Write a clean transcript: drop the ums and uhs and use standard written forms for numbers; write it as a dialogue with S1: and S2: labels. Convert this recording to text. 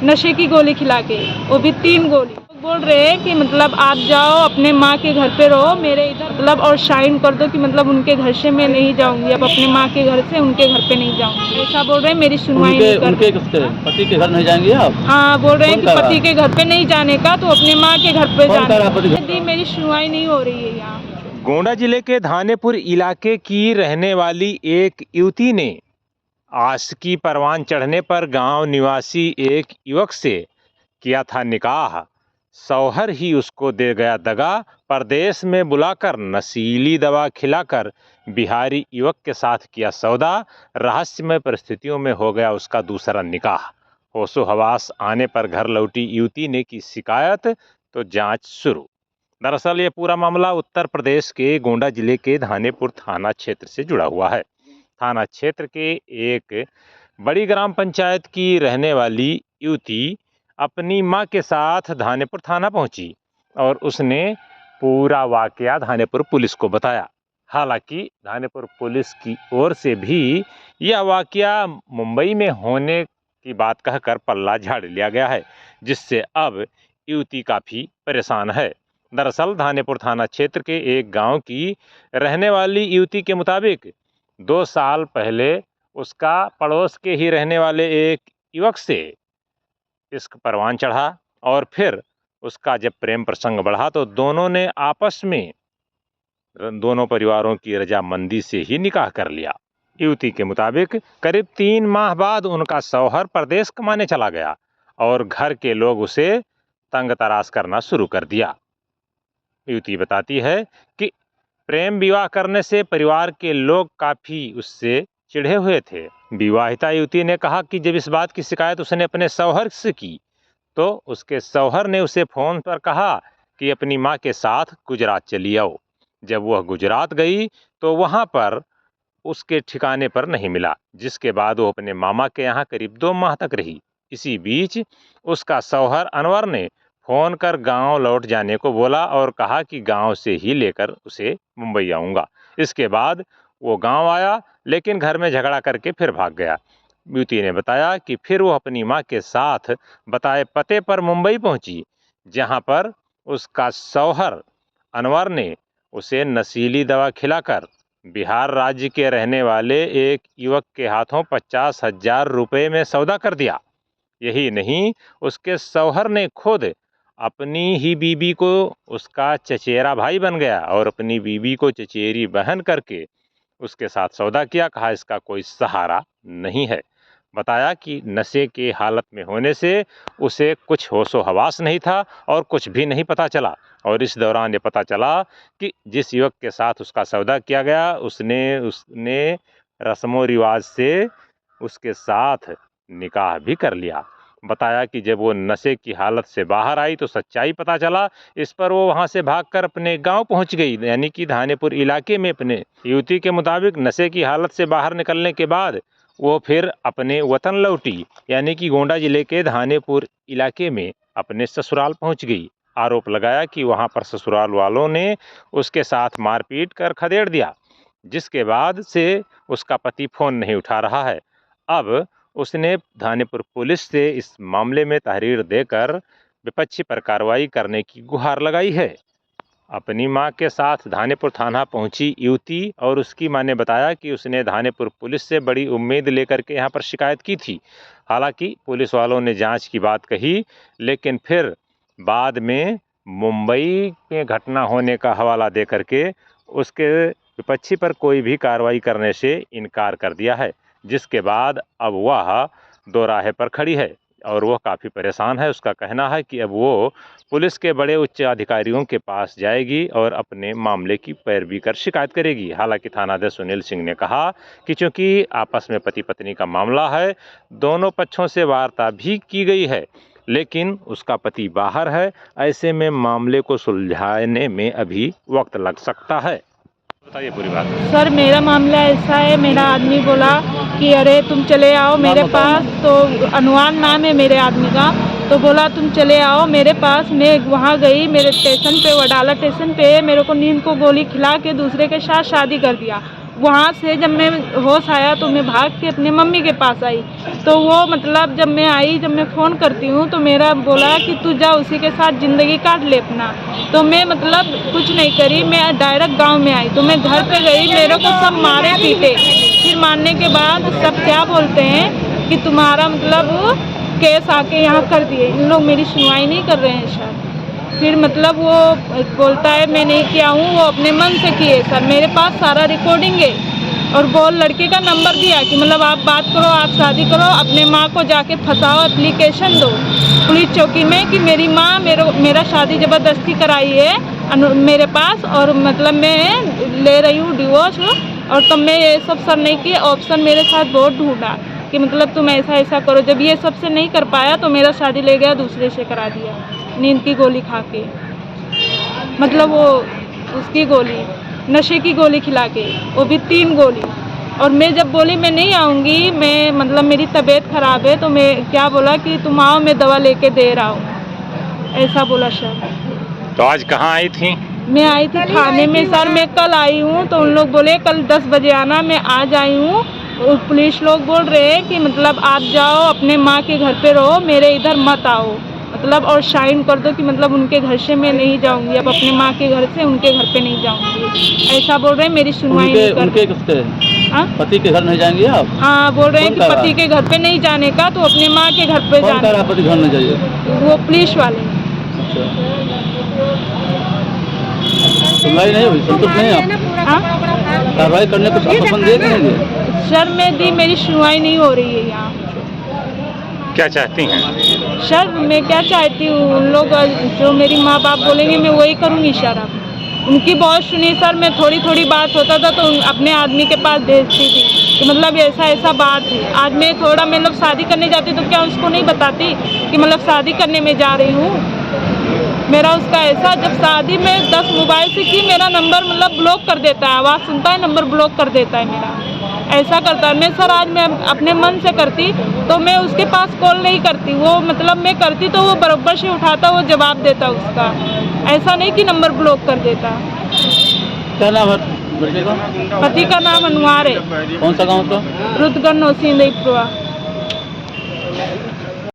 S1: नशे की गोली खिला के, वो भी 3 गोली। बोल रहे हैं कि मतलब आप जाओ अपने माँ के घर पे रहो, मेरे इधर मतलब और साइन कर दो कि मतलब उनके घर से मैं नहीं जाऊंगी, अब अपने माँ के घर से उनके घर पे नहीं जाऊंगी, ऐसा बोल रहे हैं। मेरी सुनवाई नहीं कर
S2: उनके पति के घर नहीं जाएंगे आप?
S1: हाँ, बोल रहे हैं कि पति के घर पे नहीं जाने का, तो अपने माँ के घर पे जाने। मेरी सुनवाई नहीं हो रही है यहाँ।
S3: गोंडा जिले के धानेपुर इलाके की रहने वाली एक युवती ने आशिकी परवान चढ़ने पर गांव निवासी एक युवक से किया था निकाह। शौहर ही उसको दे गया दगा। परदेश में बुलाकर नशीली दवा खिलाकर बिहारी युवक के साथ किया सौदा। रहस्यमय परिस्थितियों में हो गया उसका दूसरा निकाह। होशो हवास आने पर घर लौटी युवती ने की शिकायत, तो जांच शुरू। दरअसल ये पूरा मामला उत्तर प्रदेश के गोंडा जिले के धानेपुर थाना क्षेत्र से जुड़ा हुआ है। थाना क्षेत्र के एक बड़ी ग्राम पंचायत की रहने वाली युवती अपनी मां के साथ धानेपुर थाना पहुंची और उसने पूरा वाकया धानेपुर पुलिस को बताया। हालांकि धानेपुर पुलिस की ओर से भी यह वाकया मुंबई में होने की बात कहकर पल्ला झाड़ लिया गया है, जिससे अब युवती काफ़ी परेशान है। दरअसल धानेपुर थाना क्षेत्र के एक गांव की रहने वाली युवती के मुताबिक 2 साल पहले उसका पड़ोस के ही रहने वाले एक युवक से इश्क परवान चढ़ा और फिर उसका जब प्रेम प्रसंग बढ़ा तो दोनों ने आपस में दोनों परिवारों की रजामंदी से ही निकाह कर लिया। युवती के मुताबिक करीब 3 माह बाद उनका शौहर परदेश कमाने चला गया और घर के लोग उसे तंग तराश करना शुरू कर दिया। युवती बताती है कि प्रेम विवाह करने से परिवार के लोग काफ़ी उससे चिढ़े हुए थे। विवाहिता युवती ने कहा कि जब इस बात की शिकायत उसने अपने शौहर से की तो उसके शौहर ने उसे फ़ोन पर कहा कि अपनी मां के साथ गुजरात चली आओ। जब वह गुजरात गई तो वहां पर उसके ठिकाने पर नहीं मिला, जिसके बाद वो अपने मामा के यहाँ करीब 2 माह तक रही। इसी बीच उसका शौहर अनवर ने फ़ोन कर गांव लौट जाने को बोला और कहा कि गांव से ही लेकर उसे मुंबई आऊँगा। इसके बाद वो गांव आया, लेकिन घर में झगड़ा करके फिर भाग गया। युवती ने बताया कि फिर वो अपनी मां के साथ बताए पते पर मुंबई पहुंची, जहां पर उसका शौहर अनवर ने उसे नशीली दवा खिलाकर बिहार राज्य के रहने वाले एक युवक के हाथों 50,000 रुपये में सौदा कर दिया। यही नहीं, उसके शौहर ने खुद अपनी ही बीबी को उसका चचेरा भाई बन गया और अपनी बीबी को चचेरी बहन करके उसके साथ सौदा किया। कहा इसका कोई सहारा नहीं है। बताया कि नशे के हालत में होने से उसे कुछ होशो हवास नहीं था और कुछ भी नहीं पता चला। और इस दौरान ये पता चला कि जिस युवक के साथ उसका सौदा किया गया उसने रस्मों रिवाज से उसके साथ निकाह भी कर लिया। बताया कि जब वो नशे की हालत से बाहर आई तो सच्चाई पता चला। इस पर वो वहाँ से भागकर अपने गांव पहुँच गई, यानी कि धानेपुर इलाके में। अपने युवती के मुताबिक नशे की हालत से बाहर निकलने के बाद वो फिर अपने वतन लौटी, यानी कि गोंडा जिले के धानेपुर इलाके में अपने ससुराल पहुँच गई। आरोप लगाया कि वहाँ पर ससुराल वालों ने उसके साथ मारपीट कर खदेड़ दिया, जिसके बाद से उसका पति फ़ोन नहीं उठा रहा है। अब उसने धानेपुर पुलिस से इस मामले में तहरीर देकर विपक्षी पर कार्रवाई करने की गुहार लगाई है। अपनी मां के साथ धानेपुर थाना पहुंची युवती और उसकी मां ने बताया कि उसने धानेपुर पुलिस से बड़ी उम्मीद लेकर के यहां पर शिकायत की थी। हालांकि पुलिस वालों ने जांच की बात कही, लेकिन फिर बाद में मुंबई में घटना होने का हवाला दे करके उसके विपक्षी पर कोई भी कार्रवाई करने से इनकार कर दिया है, जिसके बाद अब वह दो राहे पर खड़ी है और वह काफ़ी परेशान है। उसका कहना है कि अब वो पुलिस के बड़े उच्च अधिकारियों के पास जाएगी और अपने मामले की पैरवी कर शिकायत करेगी। हालांकि थानाध्यक्ष सुनील सिंह ने कहा कि चूंकि आपस में पति पत्नी का मामला है, दोनों पक्षों से वार्ता भी की गई है, लेकिन उसका पति बाहर है। ऐसे में मामले को सुलझाने में अभी वक्त लग सकता है। बताइए पूरी बात।
S1: सर, मेरा मामला ऐसा है, मेरा आदमी बोला कि अरे तुम चले आओ मेरे पास, तो अनुमान नाम है मेरे आदमी का, तो बोला तुम चले आओ मेरे पास। मैं वहाँ गई, मेरे स्टेशन पे, वडाला स्टेशन पे मेरे को नींद को गोली खिला के दूसरे के साथ शादी कर दिया। वहाँ से जब मैं होश आया तो मैं भाग के अपने मम्मी के पास आई। तो वो मतलब जब मैं आई, जब मैं फ़ोन करती हूँ तो मेरा बोला कि तू जा उसी के साथ ज़िंदगी काट ले अपना। तो मैं मतलब कुछ नहीं करी, मैं डायरेक्ट गांव में आई। तो मैं घर पे गई, मेरे को सब मारे पीटे। फिर मारने के बाद सब क्या बोलते हैं कि तुम्हारा मतलब केस आके यहाँ कर दिए। इन लोग मेरी सुनवाई नहीं कर रहे हैं सर। फिर मतलब वो बोलता है मैं नहीं किया हूँ, वो अपने मन से किए सर। मेरे पास सारा रिकॉर्डिंग है और वो लड़के का नंबर दिया कि मतलब आप बात करो, आप शादी करो, अपने माँ को जाके फंसाओ, एप्लीकेशन दो पुलिस चौकी में कि मेरी माँ मेरा शादी ज़बरदस्ती कराई है मेरे पास और मतलब मैं ले रही हूँ डिवोर्स। और तब मैं ये सब सर नहीं किए, ऑप्शन मेरे साथ बहुत ढूंढा कि मतलब तुम ऐसा ऐसा करो। जब ये सबसे नहीं कर पाया तो मेरा शादी ले गया, दूसरे से करा दिया नींद की गोली खा के। मतलब वो उसकी गोली, नशे की गोली खिला के, वो भी 3 गोली। और मैं जब बोली मैं नहीं आऊँगी, मैं मतलब मेरी तबीयत ख़राब है, तो मैं क्या बोला कि तुम आओ, मैं दवा लेके दे रहा हूँ, ऐसा बोला सर।
S3: तो आज कहाँ आई थी?
S1: मैं आई थी थाने में सर। मैं कल आई हूँ तो उन लोग बोले कल 10 बजे आना, मैं आज आई हूँ। पुलिस लोग बोल रहे हैं कि मतलब आप जाओ अपने माँ के घर पे रहो, मेरे इधर मत आओ, मतलब और साइन कर दो कि मतलब उनके घर से मैं नहीं जाऊंगी, अब अपने माँ के घर से उनके घर पे नहीं जाऊंगी, ऐसा बोल रहे हैं। मेरी सुनवाई नहीं कर
S2: उनके किसके पति के घर नहीं जाएंगे आप?
S1: हाँ, बोल रहे हैं कि पति के घर पे नहीं जाने का, तो अपने माँ के घर पे जाना।
S2: कौन पति घर नहीं जाइए?
S1: वो पुलिस वाले।
S2: सुनवाई नहीं हुई, संतुष्ट नहीं आप? कार्रवाई करने को आश्वासन दिए कि नहीं दिए?
S1: सर मैं दी, मेरी सुनवाई नहीं हो रही है यहाँ।
S3: क्या चाहती हैं?
S1: सर मैं क्या चाहती हूँ, उन लोग जो मेरी माँ बाप बोलेंगे मैं वही करूँगी सर। अब उनकी बहुत सुनी सर। मैं थोड़ी थोड़ी बात होता था तो अपने आदमी के पास भेजती थी कि मतलब ऐसा ऐसा बात है। आज मैं थोड़ा मतलब शादी करने जाती तो क्या उसको नहीं बताती कि मतलब शादी करने में जा रही हूँ। मेरा उसका ऐसा, जब शादी में 10 मोबाइल से की, मेरा नंबर मतलब ब्लॉक कर देता है, आवाज़ सुनता है नंबर ब्लॉक कर देता है मेरा, ऐसा करता है। मैं सर आज मैं अपने मन से करती तो मैं उसके पास कॉल नहीं करती, वो मतलब मैं करती तो वो बराबर से उठाता, वो जवाब देता उसका, ऐसा नहीं कि नंबर ब्लॉक कर देता।
S2: क्या नाम है लड़के का?
S1: पति का नाम अनवार है।
S2: कौन सा गाँव का?
S1: रुद्रगढ़ नौसिंदीपुरा।